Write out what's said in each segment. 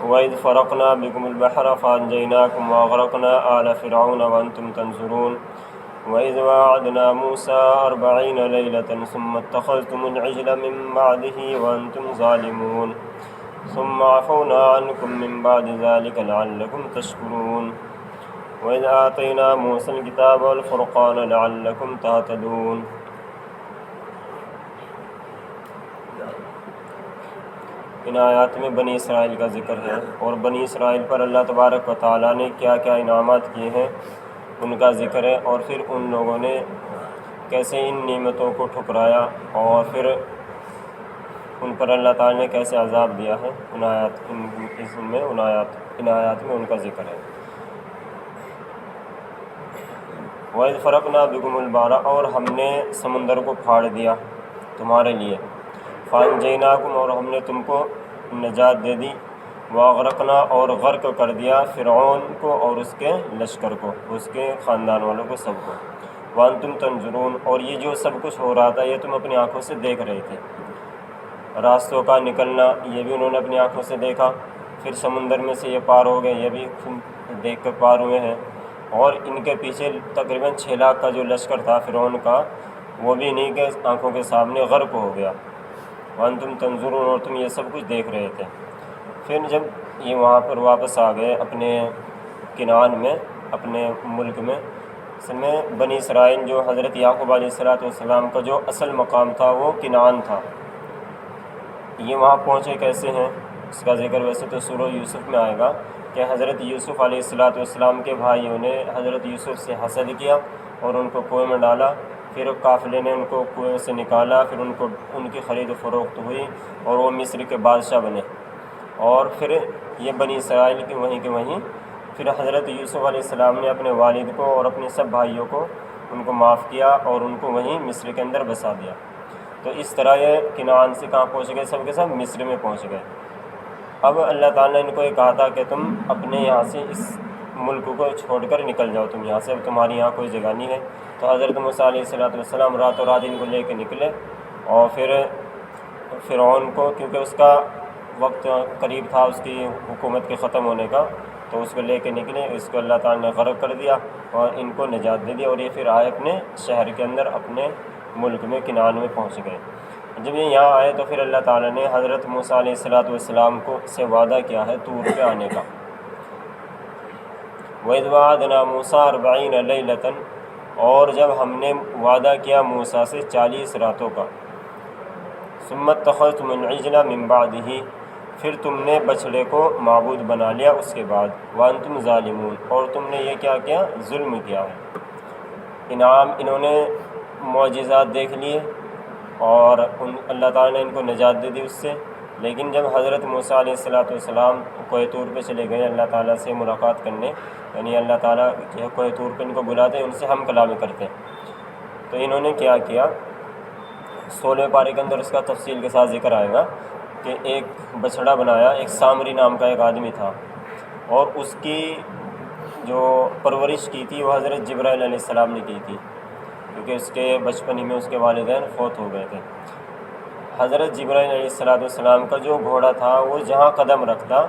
وَإِذْ فَرَقْنَا بِكُمُ الْبَحْرَ فَأَنْجَيْنَاكُمْ وَأَغْرَقْنَا آلَ فِرْعَوْنَ وَأَنْتُمْ تَنْظُرُونَ وَإِذْ وَاعَدْنَا مُوسَىٰ 40 لَيْلَةً ثُمَّ اتَّخَذْتُمُ الْعِجْلَ مِن بَعْدِهِ وَأَنْتُمْ ظَالِمُونَ ثُمَّ عَفَوْنَا عَنْكُم مِّن بَعْدِ ذَلِكَ لَعَلَّكُمْ تَشْكُرُونَ وَإِذْ آتَيْنَا مُوسَى الْكِتَابَ وَالْفُرْقَانَ لَعَلَّكُمْ تَهْتَدُونَ۔ ان آیات میں بنی اسرائیل کا ذکر ہے اور بنی اسرائیل پر اللہ تبارک و تعالیٰ نے کیا کیا انعامات کیے ہیں ان کا ذکر ہے، اور پھر ان لوگوں نے کیسے ان نعمتوں کو ٹھکرایا اور پھر ان پر اللہ تعالیٰ نے کیسے عذاب دیا ہے۔ ان آیات میں ان کا ذکر ہے۔ وَإِذْ فَرَقْنَا بِكُمُ الْبَحْرَ، اور ہم نے سمندر کو پھاڑ دیا تمہارے لیے، فَأَنْجَيْنَاكُمْ، اور ہم نے تم کو نجات دے دی، وَأَغْرَقْنَا، اور غرق کر دیا فرعون کو اور اس کے لشکر کو، اس کے خاندان والوں کو، سب کو، وَأَنْتُمْ تَنْظُرُونَ، اور یہ جو سب کچھ ہو رہا تھا یہ تم اپنی آنکھوں سے دیکھ رہے تھے۔ راستوں کا نکلنا یہ بھی انہوں نے اپنی آنکھوں سے دیکھا، پھر سمندر میں سے یہ پار ہو گئے، یہ بھی دیکھ کر پار ہوئے ہیں، اور ان کے پیچھے تقریباً 6 لاکھ کا جو لشکر تھا فرعون کا، وہ بھی انہیں کے آنکھوں کے سامنے غرق ہو گیا۔ وَأَنْتُمْ تَنْظُرُونَ، اور تم یہ سب کچھ دیکھ رہے تھے۔ پھر جب یہ وہاں پر واپس آ گئے اپنے کنعان میں، اپنے ملک میں، اصل میں بنی اسرائیل جو حضرت یعقوب علیہ السلام کا جو اصل مقام تھا وہ کنعان تھا۔ یہ وہاں پہنچے کیسے ہیں اس کا ذکر ویسے تو سورہ یوسف میں آئے گا کہ حضرت یوسف علیہ السلام کے بھائیوں نے حضرت یوسف سے حسد کیا اور ان کو کنویں میں ڈالا، پھر قافلے نے ان کو کنویں سے نکالا، پھر ان کی خرید و فروخت ہوئی اور وہ مصر کے بادشاہ بنے، اور پھر یہ بنی اسرائیل کے وہیں پھر حضرت یوسف علیہ السلام نے اپنے والد کو اور اپنے سب بھائیوں کو ان کو معاف کیا اور ان کو وہیں مصر کے اندر بسا دیا۔ تو اس طرح یہ کنعان سے کہاں پہنچ گئے، سب کے سب مصر میں پہنچ گئے۔ اب اللہ تعالیٰ نے ان کو یہ کہا تھا کہ تم اپنے یہاں سے اس ملک کو چھوڑ کر نکل جاؤ، تم یہاں سے، اب تمہاری یہاں کوئی جگہ نہیں ہے۔ تو حضرت موسیٰ علیہ السلام راتوں رات ان کو لے کے نکلے، اور پھر فرعون کو، کیونکہ اس کا وقت قریب تھا اس کی حکومت کے ختم ہونے کا، تو اس کو لے کے نکلے، اس کو اللہ تعالیٰ نے غرق کر دیا اور ان کو نجات دے دیا، اور یہ پھر آئے اپنے شہر کے اندر، اپنے ملک میں کنعان میں پہنچ گئے۔ جب یہ یہاں آئے تو پھر اللہ تعالیٰ نے حضرت موسیٰ علیہ السلام کو سے وعدہ کیا ہے طور پہ آنے کا۔ وَإِذْ وَعَدْنَا مُوسَىٰ 40 لَيْلَةً، اور جب ہم نے وعدہ کیا موسیٰ سے 40 راتوں کا، ثُمَّ اتَّخَذْتُمُ الْعِجْلَ مِن بَعْدِهِ، پھر تم نے بچھڑے کو معبود بنا لیا اس کے بعد، وَأَنْتُمْ ظَالِمُونَ، اور تم نے یہ کیا کیا، ظلم کیا ہے۔ انعام، انہوں نے معجزات دیکھ لیے اور اللہ تعالیٰ نے ان کو نجات دے دی اس سے، لیکن جب حضرت موسیٰ علیہ السلام کوہ طور پہ چلے گئے اللہ تعالیٰ سے ملاقات کرنے، یعنی اللہ تعالیٰ کوہ طور پہ ان کو بلاتے، ان سے ہم کلامی کرتے، تو انہوں نے کیا کیا، 16 پارے کے اندر اس کا تفصیل کے ساتھ ذکر آئے گا کہ ایک بچھڑا بنایا، ایک سامری نام کا ایک آدمی تھا، اور اس کی جو پرورش کی تھی وہ حضرت جبرائیل علیہ السلام نے کی تھی، کیونکہ اس کے بچپن ہی میں اس کے والدین فوت ہو گئے تھے۔ حضرت جبرائیل علیہ السلام کا جو گھوڑا تھا وہ جہاں قدم رکھتا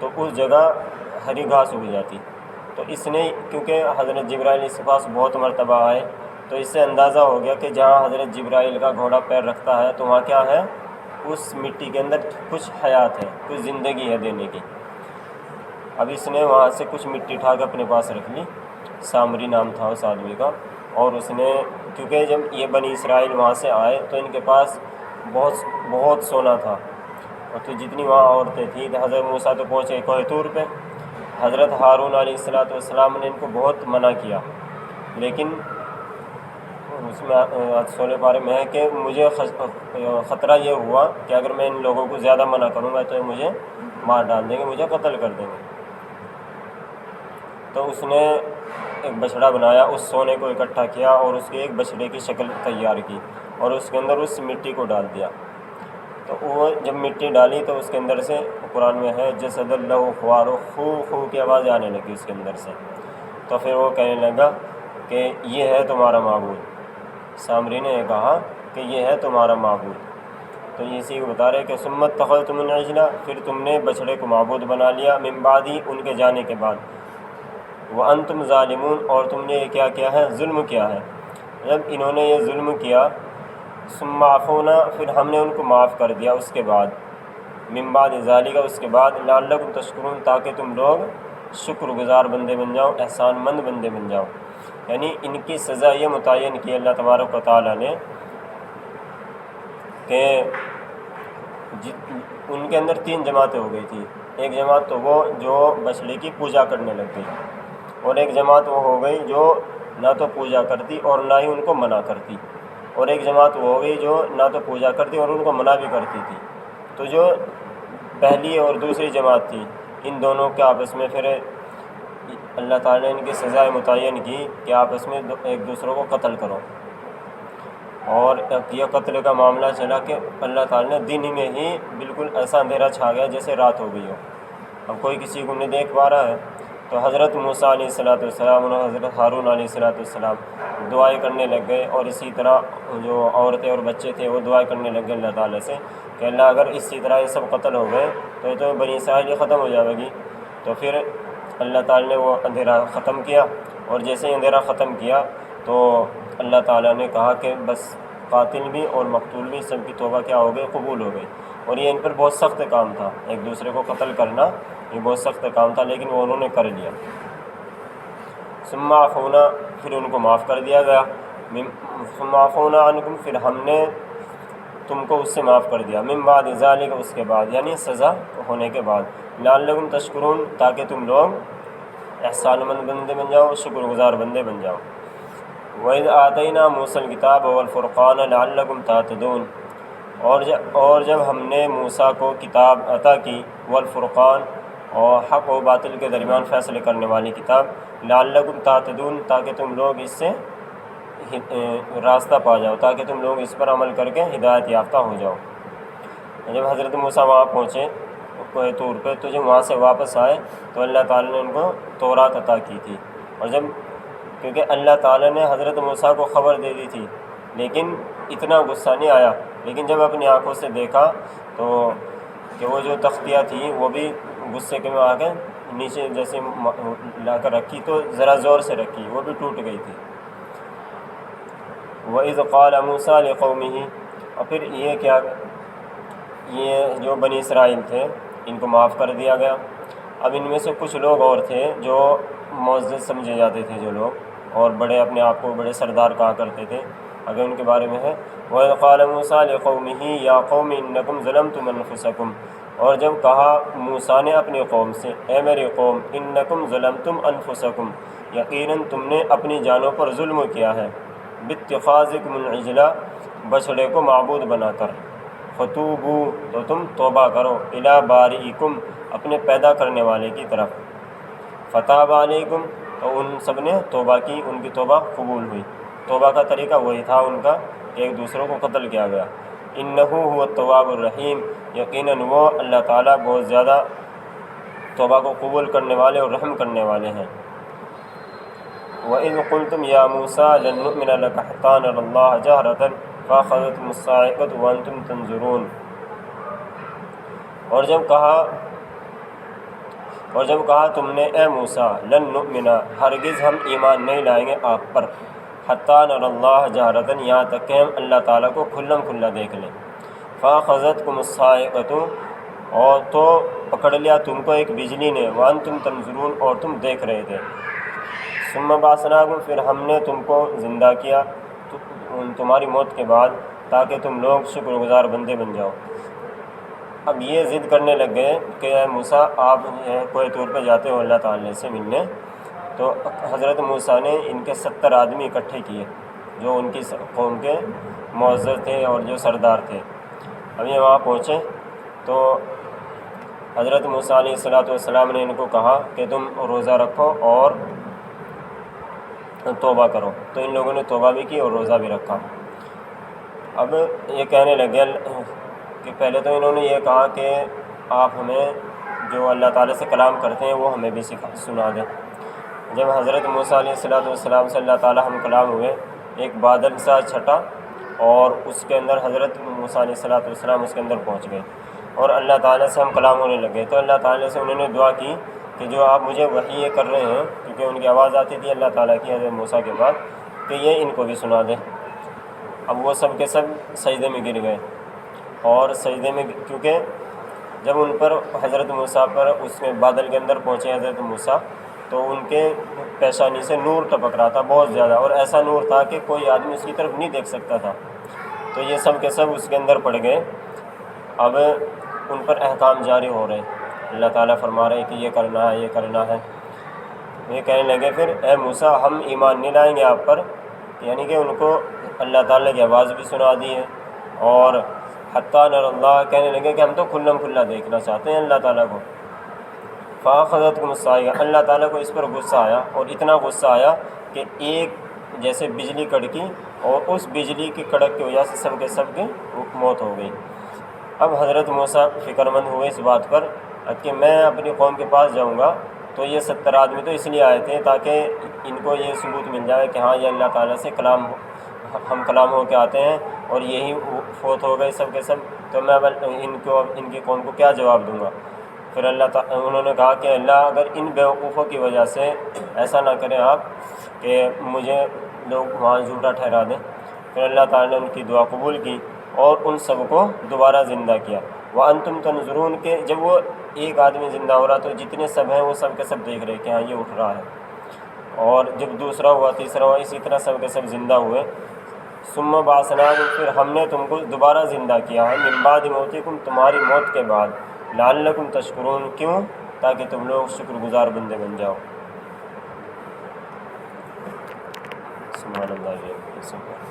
تو اس جگہ ہری گھاس اگ جاتی، تو اس نے، کیونکہ حضرت جبرائیل اس کے پاس بہت مرتبہ آئے، تو اس سے اندازہ ہو گیا کہ جہاں حضرت جبرائیل کا گھوڑا پیر رکھتا ہے تو وہاں کیا ہے، اس مٹی کے اندر کچھ حیات ہے، کچھ زندگی ہے دینے کی۔ اب اس نے وہاں سے کچھ مٹی اٹھا کے اپنے پاس رکھ لی، سامری نام تھا اس آدمی کا، اور اس نے، کیونکہ جب یہ بنی اسرائیل وہاں سے آئے تو ان کے پاس بہت سونا تھا، اور تو جتنی وہاں عورتیں تھیں، تو حضرت موسیٰ تو پہنچے کوہ طور پہ، حضرت ہارون علیہ السلام نے ان کو بہت منع کیا، لیکن اس میں 16 پارے میں ہے کہ مجھے خطرہ یہ ہوا کہ اگر میں ان لوگوں کو زیادہ منع کروں گا تو یہ مجھے مار ڈال دیں گے، مجھے قتل کر دیں گے۔ تو اس نے ایک بچھڑا بنایا، اس سونے کو اکٹھا کیا اور اس کی ایک بچھڑے کی شکل تیار کی، اور اس کے اندر اس مٹی کو ڈال دیا۔ تو وہ جب مٹی ڈالی تو اس کے اندر سے، قرآن میں ہے، جسد اللہ خوار، خو خو کی آواز آنے لگی اس کے اندر سے، تو پھر وہ کہنے لگا کہ یہ ہے تمہارا معبود، سامری نے کہا کہ یہ ہے تمہارا معبود۔ تو اسی کو بتا رہے کہ ثم اتخذتم العجل، پھر تم نے بچھڑے کو معبود بنا لیا، من بعدی، ان کے جانے کے بعد، وانتم ظالمون، اور تم نے یہ کیا ہے، ظلم کیا ہے۔ جب انہوں نے یہ ظلم کیا، ثم عفونا، پھر ہم نے ان کو معاف کر دیا اس کے بعد، من بعد ذالک، اس کے بعد، لعلکم تشکرون، تاکہ تم لوگ شکر گزار بندے بن جاؤ، احسان مند بندے بن جاؤ۔ یعنی ان کی سزا یہ متعین کی اللہ تبارک و تعالیٰ نے کہ ان کے اندر 3 جماعتیں ہو گئی تھی۔ ایک جماعت تو وہ جو بچھڑے کی پوجا کرنے لگ گئی، اور ایک جماعت وہ ہو گئی جو نہ تو پوجا کرتی اور نہ ہی ان کو منع کرتی، اور ایک جماعت وہ ہو گئی جو نہ تو پوجا کرتی اور ان کو منع بھی کرتی تھی۔ تو جو پہلی اور دوسری جماعت تھی، ان دونوں کے آپس میں پھر اللہ تعالیٰ نے ان کی سزائے متعین کی کہ آپس میں ایک دوسروں کو قتل کرو، اور یہ قتل کا معاملہ چلا کہ اللہ تعالیٰ نے دن میں ہی بالکل ایسا اندھیرا چھا گیا جیسے رات ہو گئی ہو، اب کوئی کسی کو نہیں دیکھ پا رہا ہے۔ تو حضرت موسیٰ علیہ السلام اور حضرت ہارون علیہ السلام دعائیں کرنے لگ گئے، اور اسی طرح جو عورتیں اور بچے تھے وہ دعائیں کرنے لگ گئے اللہ تعالیٰ سے کہ اللہ اگر اسی طرح یہ سب قتل ہو گئے تو بنی اسرائیل ختم ہو جائے گی۔ تو پھر اللہ تعالیٰ نے وہ اندھیرا ختم کیا، اور جیسے ہی اندھیرا ختم کیا تو اللہ تعالیٰ نے کہا کہ بس قاتل بھی اور مقتول بھی سب کی توبہ کیا ہو گئی، قبول ہو گئی۔ اور یہ ان پر بہت سخت کام تھا، ایک دوسرے کو قتل کرنا یہ بہت سخت کام تھا، لیکن وہ انہوں نے کر لیا۔ ثم عفونا، پھر ان کو معاف کر دیا گیا، ثم عفونا عنکم، پھر ہم نے تم کو اس سے معاف کر دیا، من بعد ذالک، اس کے بعد یعنی سزا ہونے کے بعد، لعلکم تشکرون، تاکہ تم لوگ احسان مند بندے بن جاؤ، شکر گزار بندے بن جاؤ۔ وَإِذْ آتَيْنَا مُوسَى الْكِتَابَ وَالْفُرْقَانَ لَعَلَّكُمْ تَهْتَدُونَ، اور جب ہم نے موسیٰ کو کتاب عطا کی، والفرقان، اور حق و باطل کے درمیان فیصلے کرنے والی کتاب، لعلکم تہتدون، تاکہ تم لوگ اس سے راستہ پا جاؤ، تاکہ تم لوگ اس پر عمل کر کے ہدایت یافتہ ہو جاؤ۔ جب حضرت موسیٰ وہاں پہنچے کوہ طور پہ، تو جب وہاں سے واپس آئے تو اللہ تعالیٰ نے ان کو تورات عطا کی تھی، اور جب کیونکہ اللہ تعالیٰ نے حضرت موسیٰ کو خبر دے دی تھی، لیکن اتنا غصہ نہیں آیا، لیکن جب اپنی آنکھوں سے دیکھا تو کہ وہ جو تختیاں تھیں وہ بھی غصے کے میں آ کے نیچے جیسے لا کر رکھی، تو ذرا زور سے رکھی، وہ بھی ٹوٹ گئی تھی۔ وَإِذْ قَالَ مُوسَىٰ لِقَوْمِهِ، اور پھر یہ جو بنی اسرائیل تھے ان کو معاف کر دیا گیا۔ اب ان میں سے کچھ لوگ اور تھے جو معزز سمجھے جاتے تھے، جو لوگ اور بڑے اپنے آپ کو بڑے سردار کہا کرتے تھے، اگر ان کے بارے میں ہے وَإِذْ قَالَ مُوسَىٰ لِقَوْمِهِ يَا قَوْمِ إِنَّكُمْ ظَلَمْتُمْ أَنفُسَكُمْ، اور جب کہا موسیٰ نے اپنی قوم سے، اے میری قوم، إِنَّكُمْ ظَلَمْتُمْ أَنفُسَكُمْ، یقیناً تم نے اپنی جانوں پر ظلم کیا ہے، بِاتِّخَاذِكُمُ الْعِجْلَ، بچڑے کو معبود بنا کر، فَتُوبُوا، تو تم توبہ کرو، إِلَىٰ بَارِئِكُمْ، اپنے پیدا کرنے والے کی طرف، فَتَابَ عَلَيْكُمْ، تو ان سب نے توبہ کی، ان کی توبہ قبول ہوئی۔ توبہ کا طریقہ وہی تھا ان کا کہ ایک دوسروں کو قتل کیا گیا۔ إِنَّهُ هُوَ التَّوَّابُ الرَّحِيمُ، یقیناً وہ اللہ تعالیٰ بہت زیادہ توبہ کو قبول کرنے والے اور رحم کرنے والے ہیں۔ وَإِذْ قُلْتُمْ يَا مُوسَىٰ لَن نُّؤْمِنَ لَكَ حَتَّىٰ نَرَى اللَّهَ جَهْرَةً فَأَخَذَتْكُمُ الصَّاعِقَةُ وَأَنْتُمْ تَنظُرُونَ، اور جب کہا تم نے اے موسیٰ، لن نؤمن، ہرگز ہم ایمان نہیں لائیں گے آپ پر، حتیٰ نری اللہ جہرۃ، یہاں تک کہ ہم اللہ تعالیٰ کو کھلم کھلا دیکھ لیں۔ فاخذتکم الصاعقۃ، اور تو پکڑ لیا تم کو ایک بجلی نے، وانتم تنظرون، اور تم دیکھ رہے تھے۔ ثم بعثناکم، پھر ہم نے تم کو زندہ کیا تمہاری موت کے بعد، تاکہ تم لوگ شکر گزار بندے بن جاؤ۔ اب یہ ضد کرنے لگ گئے کہ اے موسیٰ، آپ کوہ طور پہ جاتے ہو اللہ تعالیٰ سے ملنے، تو حضرت موسیٰ نے ان کے 70 آدمی اکٹھے کیے جو ان کی قوم کے معزز تھے اور جو سردار تھے۔ اب یہ وہاں پہنچے تو حضرت موسیٰ علیہ السلام نے ان کو کہا کہ تم روزہ رکھو اور توبہ کرو، تو ان لوگوں نے توبہ بھی کی اور روزہ بھی رکھا۔ اب یہ کہنے لگے کہ پہلے تو انہوں نے یہ کہا کہ آپ ہمیں جو اللہ تعالیٰ سے کلام کرتے ہیں وہ ہمیں بھی سنا دیں۔ جب حضرت موسیٰ علیہ السلام سے اللہ تعالیٰ ہم کلام ہوئے، ایک بادل سا چھٹا اور اس کے اندر حضرت موسیٰ علیہ الصلوۃ والسلام اس کے اندر پہنچ گئے اور اللہ تعالیٰ سے ہم کلام ہونے لگے، تو اللہ تعالیٰ سے انہوں نے دعا کی کہ جو آپ مجھے وحی یہ کر رہے ہیں، کیونکہ ان کی آواز آتی تھی اللہ تعالیٰ کی حضرت موسیٰ کے بعد، کہ یہ ان کو بھی سنا دیں۔ اب وہ سب کے سب سجدے میں گر گئے، اور سجدے میں کیونکہ جب ان پر حضرت موسیٰ پر اس میں بادل کے اندر پہنچے حضرت موسیٰ، تو ان کے پیشانی سے نور ٹپک رہا تھا بہت زیادہ، اور ایسا نور تھا کہ کوئی آدمی اس کی طرف نہیں دیکھ سکتا تھا، تو یہ سب کے سب اس کے اندر پڑ گئے۔ اب ان پر احکام جاری ہو رہے، اللہ تعالیٰ فرما رہے ہیں کہ یہ کرنا ہے، یہ کرنا ہے۔ یہ کہنے لگے پھر اے موسیٰ ہم ایمان نہیں لائیں گے آپ پر، یعنی کہ ان کو اللہ تعالیٰ کی آواز بھی سنا دی ہے، اور حتیٰ نر اللہ کہنے لگے کہ ہم تو کھلم کھلا دیکھنا چاہتے ہیں اللہ تعالیٰ کو۔ فَأَخَذَتْكُمُ الصَّاعِقَةُ، اللہ تعالیٰ کو اس پر غصہ آیا، اور اتنا غصہ آیا کہ ایک جیسے بجلی کڑکی، اور اس بجلی کی کڑک کی وجہ سے سب کے سب کی موت ہو گئی۔ اب حضرت موسیٰ فکر مند ہوئے اس بات پر کہ میں اپنی قوم کے پاس جاؤں گا تو یہ 70 آدمی تو اس لیے آئے تھے تاکہ ان کو یہ ثبوت مل جائے کہ ہاں یہ اللہ تعالیٰ سے ہم کلام ہو کے آتے ہیں، اور یہی فوت ہو گئے سب کے سب، تو میں ان کی قوم کو کیا جواب دوں گا۔ پھر انہوں نے کہا کہ اللہ اگر ان بیوقوفوں کی وجہ سے ایسا نہ کریں آپ کہ مجھے لوگ وہاں جھوٹا ٹھہرا دیں۔ پھر اللہ تعالیٰ نے ان کی دعا قبول کی اور ان سب کو دوبارہ زندہ کیا۔ وَأَنْتُمْ تَنْظُرُونَ، کہ جب وہ ایک آدمی زندہ ہو رہا تو جتنے سب ہیں وہ سب کے سب دیکھ رہے کہ ہاں یہ اٹھ رہا ہے، اور جب دوسرا ہوا تیسرا ہوا اسی طرح سب کے سب زندہ ہوئے۔ ثُمَّ بَعَثْنَاكُمْ، پھر ہم نے تم کو دوبارہ زندہ کیا ہے، مِن بَعْدِ مَوْتِكُمْ، تمہاری موت کے بعد، لَعَلَّكُمْ تَشْكُرُونَ، کیوں؟ تاکہ تم لوگ شکر گزار بندے بن جاؤ۔ سبحان اللہ۔